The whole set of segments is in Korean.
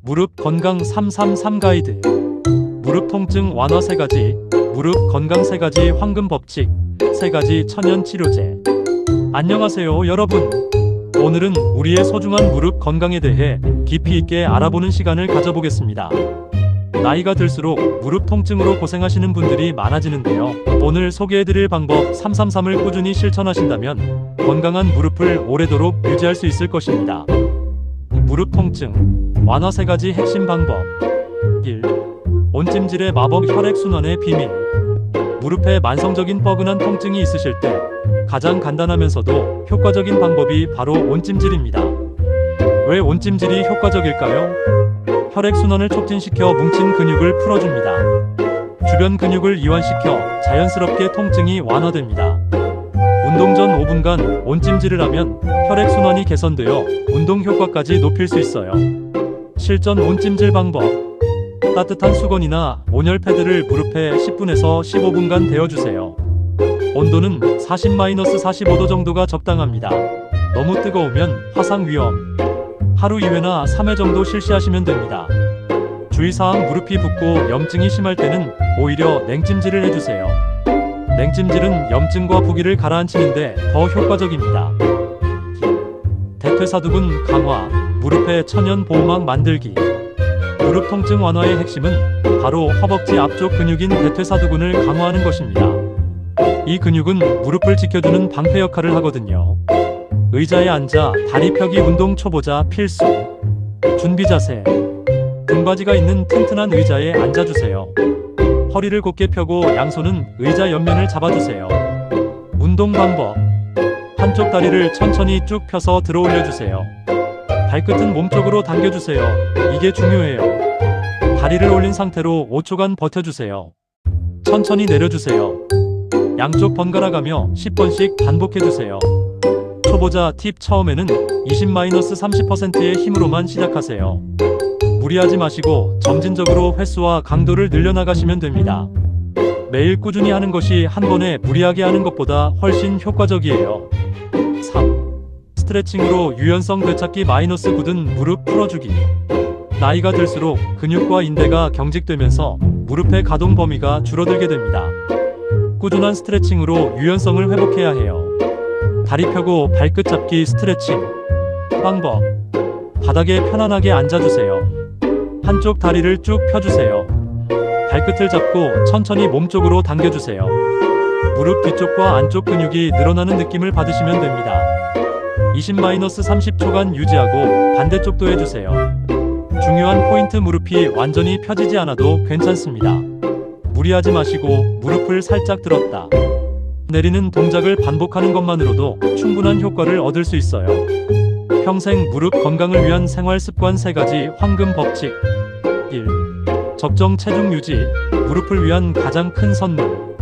무릎 건강 333 가이드. 무릎 통증 완화 3가지, 무릎 건강 3가지 황금 법칙, 3가지 천연 치료제. 안녕하세요 여러분. 오늘은 우리의 소중한 무릎 건강에 대해 깊이 있게 알아보는 시간을 가져보겠습니다. 나이가 들수록 무릎 통증으로 고생하시는 분들이 많아지는데요. 오늘 소개해드릴 방법 333을 꾸준히 실천하신다면 건강한 무릎을 오래도록 유지할 수 있을 것입니다. 무릎 통증 완화 3가지 핵심 방법. 1. 온찜질의 마법 혈액순환의 비밀. 무릎에 만성적인 뻐근한 통증이 있으실 때 가장 간단하면서도 효과적인 방법이 바로 온찜질입니다. 왜 온찜질이 효과적일까요? 혈액순환을 촉진시켜 뭉친 근육을 풀어줍니다. 주변 근육을 이완시켜 자연스럽게 통증이 완화됩니다. 운동 전 5분간 온찜질을 하면 혈액순환이 개선되어 운동 효과까지 높일 수 있어요. 실전 온찜질 방법. 따뜻한 수건이나 온열 패드를 무릎에 10분에서 15분간 데워주세요. 온도는 40-45도 정도가 적당합니다. 너무 뜨거우면 화상 위험. 하루 2회나 3회 정도 실시하시면 됩니다. 주의사항. 무릎이 붓고 염증이 심할 때는 오히려 냉찜질을 해주세요. 냉찜질은 염증과 부기를 가라앉히는데 더 효과적입니다. 대퇴사두근 강화, 무릎에 천연 보호막 만들기. 무릎 통증 완화의 핵심은 바로 허벅지 앞쪽 근육인 대퇴사두근을 강화하는 것입니다. 이 근육은 무릎을 지켜주는 방패 역할을 하거든요. 의자에 앉아 다리 펴기 운동 초보자 필수. 준비 자세. 등받이가 있는 튼튼한 의자에 앉아주세요. 허리를 곧게 펴고 양손은 의자 옆면을 잡아주세요. 운동 방법. 한쪽 다리를 천천히 쭉 펴서 들어 올려주세요. 발끝은 몸쪽으로 당겨주세요. 이게 중요해요. 다리를 올린 상태로 5초간 버텨주세요. 천천히 내려주세요. 양쪽 번갈아가며 10번씩 반복해주세요. 초보자 팁. 처음에는 20-30%의 힘으로만 시작하세요. 무리하지 마시고 점진적으로 횟수와 강도를 늘려나가시면 됩니다. 매일 꾸준히 하는 것이 한 번에 무리하게 하는 것보다 훨씬 효과적이에요. 3. 스트레칭으로 유연성 되찾기. 굳은 무릎 풀어주기. 나이가 들수록 근육과 인대가 경직되면서 무릎의 가동 범위가 줄어들게 됩니다. 꾸준한 스트레칭으로 유연성을 회복해야 해요. 다리 펴고 발끝 잡기 스트레칭. 방법. 바닥에 편안하게 앉아주세요. 한쪽 다리를 쭉 펴주세요. 발끝을 잡고 천천히 몸쪽으로 당겨주세요. 무릎 뒤쪽과 안쪽 근육이 늘어나는 느낌을 받으시면 됩니다. 20-30초간 유지하고 반대쪽도 해주세요. 중요한 포인트. 무릎이 완전히 펴지지 않아도 괜찮습니다. 무리하지 마시고 무릎을 살짝 들었다 내리는 동작을 반복하는 것만으로도 충분한 효과를 얻을 수 있어요. 평생 무릎 건강을 위한 생활 습관 3가지 황금 법칙. 1. 적정 체중 유지. 무릎을 위한 가장 큰 선물.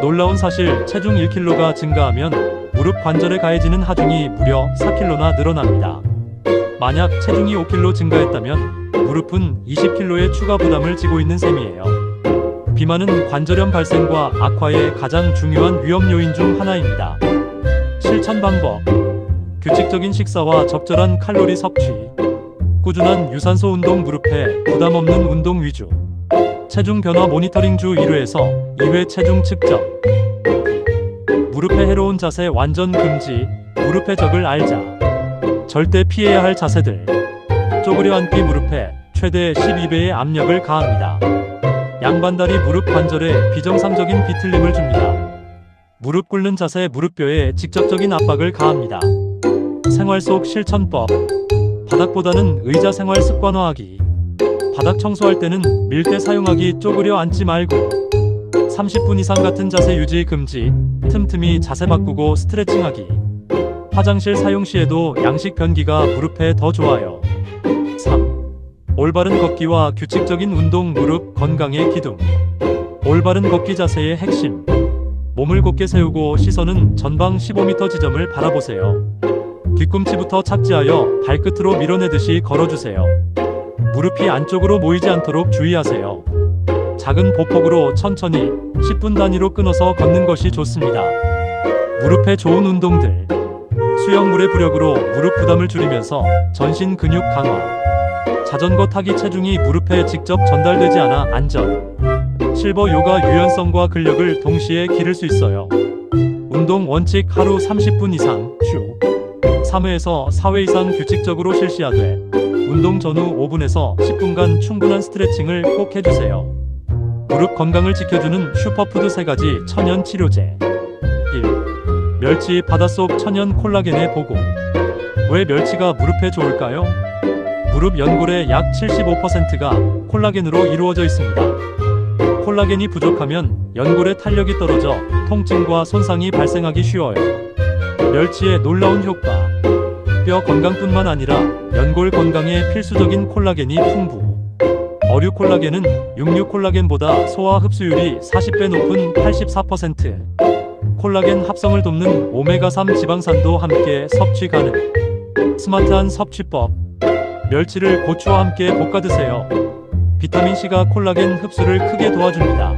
놀라운 사실, 체중 1kg가 증가하면 무릎 관절에 가해지는 하중이 무려 4kg나 늘어납니다. 만약 체중이 5kg 증가했다면 무릎은 20kg의 추가 부담을 지고 있는 셈이에요. 비만은 관절염 발생과 악화의 가장 중요한 위험 요인 중 하나입니다. 실천 방법. 규칙적인 식사와 적절한 칼로리 섭취. 꾸준한 유산소 운동. 무릎에 부담 없는 운동 위주. 체중 변화 모니터링. 주 1회에서 2회 체중 측정. 무릎에 해로운 자세 완전 금지. 무릎의 적을 알자. 절대 피해야 할 자세들. 쪼그려 앉기. 무릎에 최대 12배의 압력을 가합니다. 양반다리. 무릎 관절에 비정상적인 비틀림을 줍니다. 무릎 꿇는 자세. 무릎뼈에 직접적인 압박을 가합니다. 생활 속 실천법. 바닥보다는 의자 생활 습관화하기. 바닥 청소할 때는 밀대 사용하기. 쪼그려 앉지 말고 30분 이상 같은 자세 유지 금지. 틈틈이 자세 바꾸고 스트레칭하기. 화장실 사용 시에도 양식 변기가 무릎에 더 좋아요. 3. 올바른 걷기와 규칙적인 운동. 무릎 건강의 기둥. 올바른 걷기 자세의 핵심. 몸을 곧게 세우고 시선은 전방 15m 지점을 바라보세요. 뒤꿈치부터 착지하여 발끝으로 밀어내듯이 걸어주세요. 무릎이 안쪽으로 모이지 않도록 주의하세요. 작은 보폭으로 천천히 10분 단위로 끊어서 걷는 것이 좋습니다. 무릎에 좋은 운동들. 수영물의 부력으로 무릎 부담을 줄이면서 전신 근육 강화. 자전거 타기 체중이 무릎에 직접 전달되지 않아 안전. 실버 요가 유연성과 근력을 동시에 기를 수 있어요. 운동 원칙 하루 30분 이상, 주 3회에서 4회 이상 규칙적으로 실시하되 운동 전후 5분에서 10분간 충분한 스트레칭을 꼭 해주세요. 무릎 건강을 지켜주는 슈퍼푸드 3가지 천연 치료제. 1. 멸치 바닷속 천연 콜라겐의 보고. 왜 멸치가 무릎에 좋을까요? 무릎 연골의 약 75%가 콜라겐으로 이루어져 있습니다. 콜라겐이 부족하면 연골의 탄력이 떨어져 통증과 손상이 발생하기 쉬워요. 멸치의 놀라운 효과. 뼈 건강뿐만 아니라 연골 건강에 필수적인 콜라겐이 풍부. 어류 콜라겐은 육류 콜라겐보다 소화 흡수율이 40배 높은 84%. 콜라겐 합성을 돕는 오메가3 지방산도 함께 섭취 가능. 스마트한 섭취법. 멸치를 고추와 함께 볶아 드세요. 비타민C가 콜라겐 흡수를 크게 도와줍니다.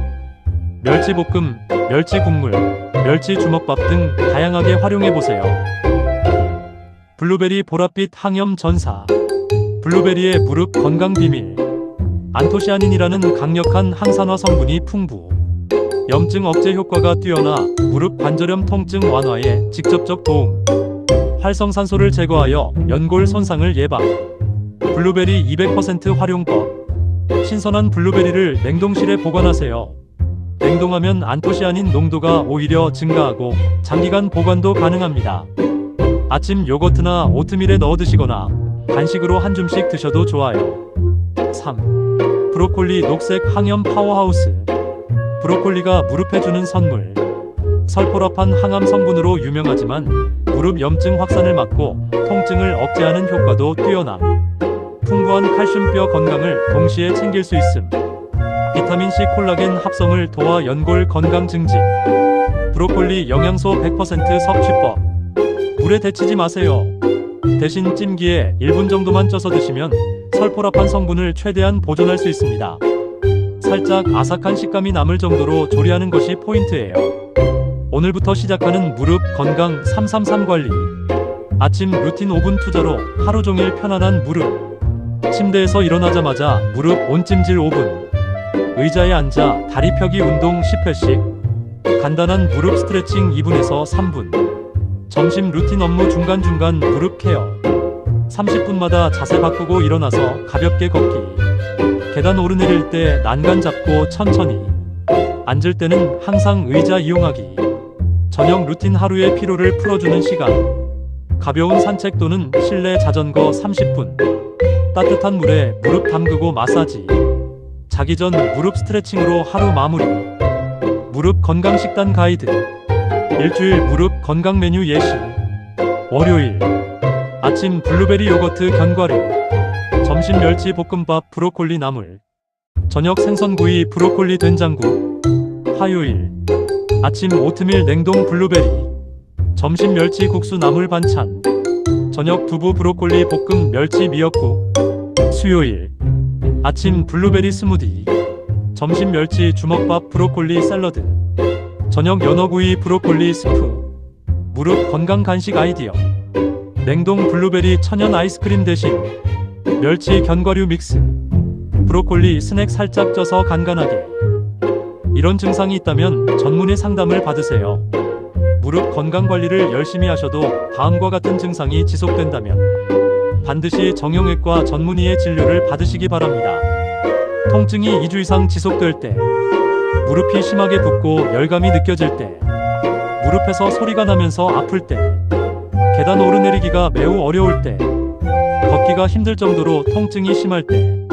멸치볶음, 멸치국물, 멸치주먹밥 등 다양하게 활용해보세요. 블루베리 보랏빛 항염 전사. 블루베리의 무릎 건강 비밀. 안토시아닌이라는 강력한 항산화 성분이 풍부. 염증 억제 효과가 뛰어나 무릎 관절염 통증 완화에 직접적 도움. 활성산소를 제거하여 연골 손상을 예방. 블루베리 200% 활용법. 신선한 블루베리를 냉동실에 보관하세요. 냉동하면 안토시아닌 농도가 오히려 증가하고 장기간 보관도 가능합니다. 아침 요거트나 오트밀에 넣어 드시거나 간식으로 한 줌씩 드셔도 좋아요. 3. 브로콜리 녹색 항염 파워하우스. 브로콜리가 무릎에 주는 선물. 설포라판 항암 성분으로 유명하지만 무릎 염증 확산을 막고 통증을 억제하는 효과도 뛰어남. 풍부한 칼슘뼈 건강을 동시에 챙길 수 있음. 비타민C 콜라겐 합성을 도와 연골 건강 증진. 브로콜리 영양소 100% 섭취법. 물에 데치지 마세요. 대신 찜기에 1분 정도만 쪄서 드시면 설포라판 성분을 최대한 보존할 수 있습니다. 살짝 아삭한 식감이 남을 정도로 조리하는 것이 포인트예요. 오늘부터 시작하는 무릎 건강 333 관리. 아침 루틴 5분 투자로 하루 종일 편안한 무릎. 침대에서 일어나자마자 무릎 온찜질 5분. 의자에 앉아 다리 펴기 운동 10회씩. 간단한 무릎 스트레칭 2분에서 3분. 점심 루틴 업무 중간중간 무릎 케어. 30분마다 자세 바꾸고 일어나서 가볍게 걷기. 계단 오르내릴 때 난간 잡고 천천히. 앉을 때는 항상 의자 이용하기. 저녁 루틴 하루의 피로를 풀어주는 시간. 가벼운 산책 또는 실내 자전거 30분. 따뜻한 물에 무릎 담그고 마사지. 자기 전 무릎 스트레칭으로 하루 마무리. 무릎 건강 식단 가이드. 일주일 무릎 건강 메뉴 예시. 월요일 아침 블루베리 요거트 견과류. 점심 멸치 볶음밥 브로콜리 나물. 저녁 생선구이 브로콜리 된장국. 화요일 아침 오트밀 냉동 블루베리. 점심 멸치 국수 나물 반찬. 저녁 두부 브로콜리 볶음 멸치 미역국. 수요일 아침 블루베리 스무디. 점심 멸치 주먹밥 브로콜리 샐러드. 저녁 연어구이 브로콜리 스프. 무릎 건강 간식 아이디어. 냉동 블루베리 천연 아이스크림 대신 멸치 견과류 믹스. 브로콜리 스낵 살짝 쪄서 간간하게. 이런 증상이 있다면 전문의 상담을 받으세요. 무릎 건강 관리를 열심히 하셔도 다음과 같은 증상이 지속된다면 반드시 정형외과 전문의의 진료를 받으시기 바랍니다. 통증이 2주 이상 지속될 때, 무릎이 심하게 붓고 열감이 느껴질 때, 무릎에서 소리가 나면서 아플 때, 계단 오르내리기가 매우 어려울 때, 걷기가 힘들 정도로 통증이 심할 때,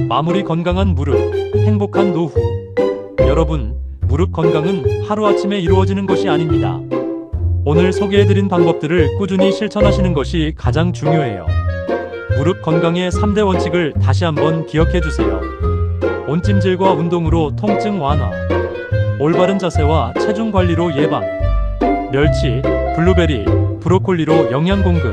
마무리 건강한 무릎, 행복한 노후. 여러분, 무릎 건강은 하루아침에 이루어지는 것이 아닙니다. 오늘 소개해드린 방법들을 꾸준히 실천하시는 것이 가장 중요해요. 무릎 건강의 3대 원칙을 다시 한번 기억해주세요. 온찜질과 운동으로 통증 완화. 올바른 자세와 체중 관리로 예방. 멸치, 블루베리, 브로콜리로 영양 공급.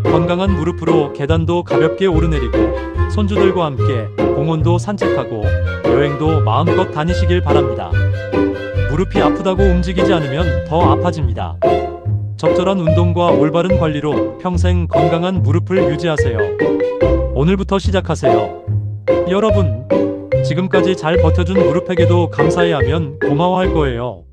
건강한 무릎으로 계단도 가볍게 오르내리고 손주들과 함께 공원도 산책하고 여행도 마음껏 다니시길 바랍니다. 무릎이 아프다고 움직이지 않으면 더 아파집니다. 적절한 운동과 올바른 관리로 평생 건강한 무릎을 유지하세요. 오늘부터 시작하세요. 여러분, 지금까지 잘 버텨준 무릎에게도 감사해야 하면 고마워할 거예요.